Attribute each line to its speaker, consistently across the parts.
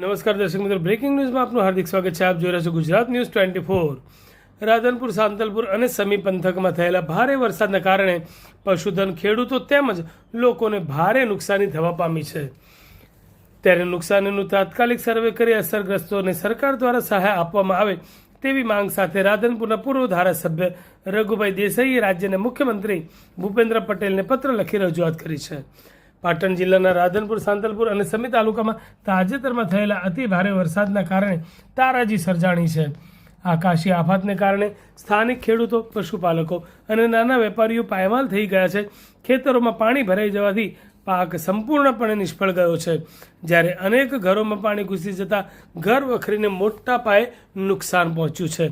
Speaker 1: નમસ્કાર દર્શક મિત્રો, બ્રેકિંગ ન્યૂઝમાં આપનું હાર્દિક સ્વાગત છે. આપ જોઈ રહ્યા છો ગુજરાત ન્યૂઝ 24. રાધનપુર, સાંતલપુર અને સમી પંથકમાં થયેલા ભારે વરસાદના કારણે પશુધન, ખેડૂતો તેમજ લોકોને ભારે નુકસાની થવા પામી છે. ત્યારે નુકસાનીનું તાત્કાલિક સર્વે કરી અસરગ્રસ્તોને સરકાર દ્વારા સહાય આપવામાં આવે તેવી માંગ સાથે રાધનપુરના પૂર્વ ધારાસભ્ય રઘુભાઈ દેસાઈએ રાજ્યના મુખ્યમંત્રી ભૂપેન્દ્ર પટેલને પત્ર લખી રજૂઆત કરી છે. પાટણ જિલ્લાના રાધનપુર, સાંતલપુર અને સમી તાલુકામાં તાજેતરમાં થયેલા અતિ ભારે વરસાદના કારણે તારાજી સર્જાણી છે. આકાશી આફતને કારણે સ્થાનિક ખેડૂતો, પશુપાલકો અને નાના વેપારીઓ પાયમાલ થઈ ગયા છે. ખેતરોમાં પાણી ભરાઈ જવાથી પાક સંપૂર્ણપણે નિષ્ફળ ગયો છે, જ્યારે અનેક ઘરોમાં પાણી ઘૂસી જતા ઘર વખરીને મોટા પાયે નુકસાન પહોંચ્યું છે.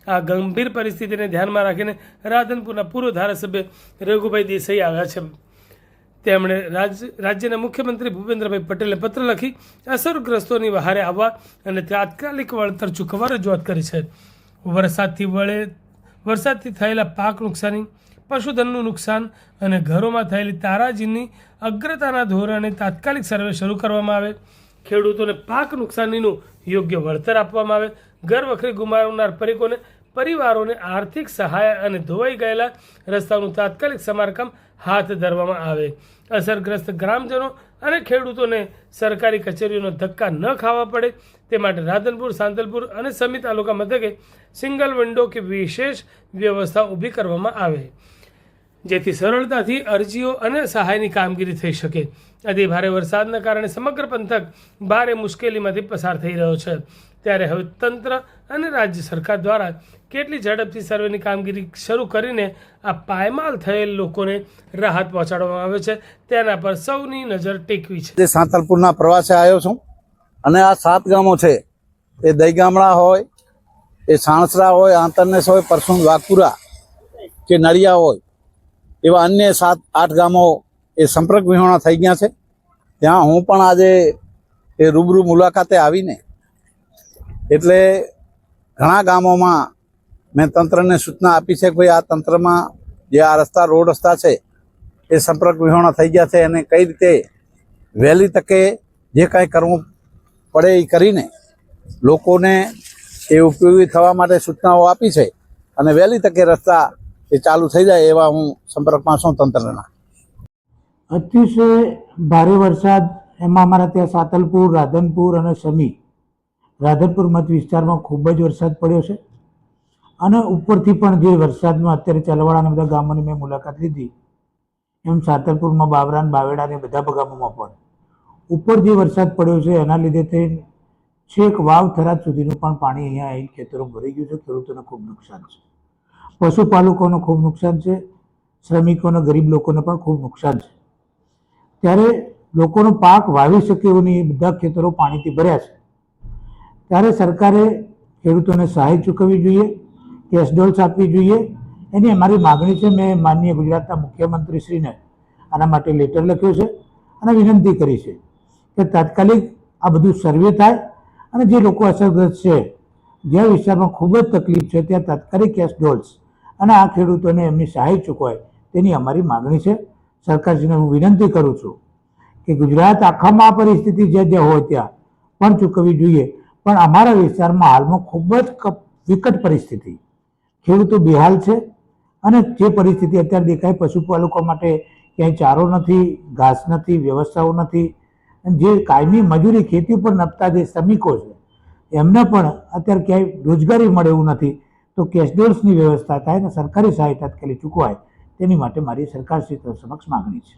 Speaker 1: આ ગંભીર પરિસ્થિતિને ધ્યાનમાં રાખીને રાધનપુરના પૂર્વ ધારાસભ્ય રઘુભાઈ દેસાઈ આવ્યા છે. તેમણે રાજ્યના મુખ્યમંત્રી ભૂપેન્દ્રભાઈ પટેલને પત્ર લખી અસરગ્રસ્તોની વહારે આવવા અને તાત્કાલિક વળતર ચૂકવવા રજૂઆત કરી છે. વરસાદથી થયેલા પાક નુકસાની, પશુધનનું નુકસાન અને ઘરોમાં થયેલી તારાજીની અગ્રતાના ધોરણે તાત્કાલિક સર્વે શરૂ કરવામાં આવે, ખેડૂતોને પાક નુકસાનીનું યોગ્ય વળતર આપવામાં આવે, ઘર વખરી ગુમાવનાર પરિવારોને આર્થિક સહાય અને ધોવાઈ ગયેલા રસ્તાનું તાત્કાલિક સમારકામ હાથ ધરવામાં આવે. અસરગ્રસ્ત ગ્રામજનો અને ખેડૂતોને સરકારી કચેરીઓનો ધક્કા ન ખાવા પડે તે માટે રાધનપુર, સાંતલપુર અને સમી તાલુકા મથકે સિંગલ વિન્ડો કે વિશેષ વ્યવસ્થા ઊભી કરવામાં આવે, જેથી સરળતાથી અરજીઓ અને સહાયની કામગીરી થઈ શકે. અતિ ભારે વરસાદના કારણે સમગ્ર પંથક ભારે મુશ્કેલીમાંથી પસાર થઈ રહ્યો છે. ત્યારે હવે તંત્ર અને રાજ્ય સરકાર દ્વારા કેટલી ઝડપથી સર્વેની કામગીરી શરૂ કરીને આ પાયમાલ થયેલ લોકોને રાહત પહોંચાડવામાં આવે છે તેના પર સૌની નજર ટેકવી છે.
Speaker 2: સાંતલપુરના પ્રવાસે આવ્યો છું અને આ 7 ગામો છે, એ દહીગામડા હોય, એ સાણસરા હોય, આંતરનેસ હોય, પરસુણ, વાઘપુરા કે નળિયા હોય, એવા અન્ય 7-8 ગામો એ સંપર્ક વિહોણા થઈ ગયા છે. ત્યાં હું પણ આજે એ રૂબરૂ મુલાકાતે આવીને એટલે ઘણા ગામોમાં મેં તંત્રને સૂચના આપી છે કે ભાઈ આ તંત્રમાં જે આ રોડ રસ્તા છે એ સંપર્ક વિહોણા થઈ ગયા છે, અને કઈ રીતે વહેલી તકે જે કાંઈ કરવું પડે એ કરીને લોકોને એ ઉપયોગી થવા માટે સૂચનાઓ આપી છે, અને વહેલી તકે રસ્તા એ ચાલુ થઈ જાય એવા હું સંપર્કમાં છું તંત્રના.
Speaker 3: અતિશય ભારે વરસાદ, એમાં અમારા ત્યાં સાંતલપુર, રાધનપુર અને સમી, રાધનપુર મત વિસ્તારમાં ખૂબ જ વરસાદ પડ્યો છે. અને ઉપરથી પણ જે વરસાદમાં અત્યારે ચલવાડાના બધા ગામોની મેં મુલાકાત લીધી, એમ સાંતલપુરમાં બાવરા, બાવેડા ને બધા ગામોમાં પણ ઉપર જે વરસાદ પડ્યો છે એના લીધે થઈને છેક વાવ થરાદ સુધીનું પણ પાણી અહીંયા આવીને ખેતરો ભરાઈ ગયું છે. ખેડૂતોને ખૂબ નુકસાન છે, પશુપાલકોને ખૂબ નુકસાન છે, શ્રમિકોને, ગરીબ લોકોને પણ ખૂબ નુકસાન છે. ત્યારે લોકોનો પાક વાવી શકે એવું નહીં, બધા ખેતરો પાણીથી ભર્યા છે. ત્યારે સરકારે ખેડૂતોને સહાય ચૂકવવી જોઈએ, કેશ ડોલ્સ આપવી જોઈએ, એની અમારી માગણી છે. મેં માનનીય ગુજરાતના મુખ્યમંત્રીશ્રીને આના માટે લેટર લખ્યો છે અને વિનંતી કરી છે કે તાત્કાલિક આ બધું સર્વે થાય અને જે લોકો અસરગ્રસ્ત છે, જ્યાં વિસ્તારમાં ખૂબ જ તકલીફ છે, ત્યાં તાત્કાલિક કેશ ડોલ્સ અને આ ખેડૂતોને એમની સહાય ચૂકવાય તેની અમારી માગણી છે. સરકારશ્રીને હું વિનંતી કરું છું કે ગુજરાત આખામાં આ પરિસ્થિતિ જ્યાં હોય ત્યાં પણ ચૂકવવી જોઈએ, પણ અમારા વિસ્તારમાં હાલમાં ખૂબ જ વિકટ પરિસ્થિતિ, ખેડૂતો બેહાલ છે. અને જે પરિસ્થિતિ અત્યારે દેખાય, પશુપાલકો માટે ક્યાંય ચારો નથી, ઘાસ નથી, વ્યવસ્થાઓ નથી, અને જે કાયમી મજૂરી ખેતી ઉપર નપતા જે શ્રમિકો છે એમને પણ અત્યારે ક્યાંય રોજગારી મળે એવું નથી. તો કેશડોલ્સની વ્યવસ્થા થાય અને સરકારી સહાય તાત્કાલિક ચૂકવાય તેની માટે મારી સરકારશ્રી સમક્ષ માગણી છે.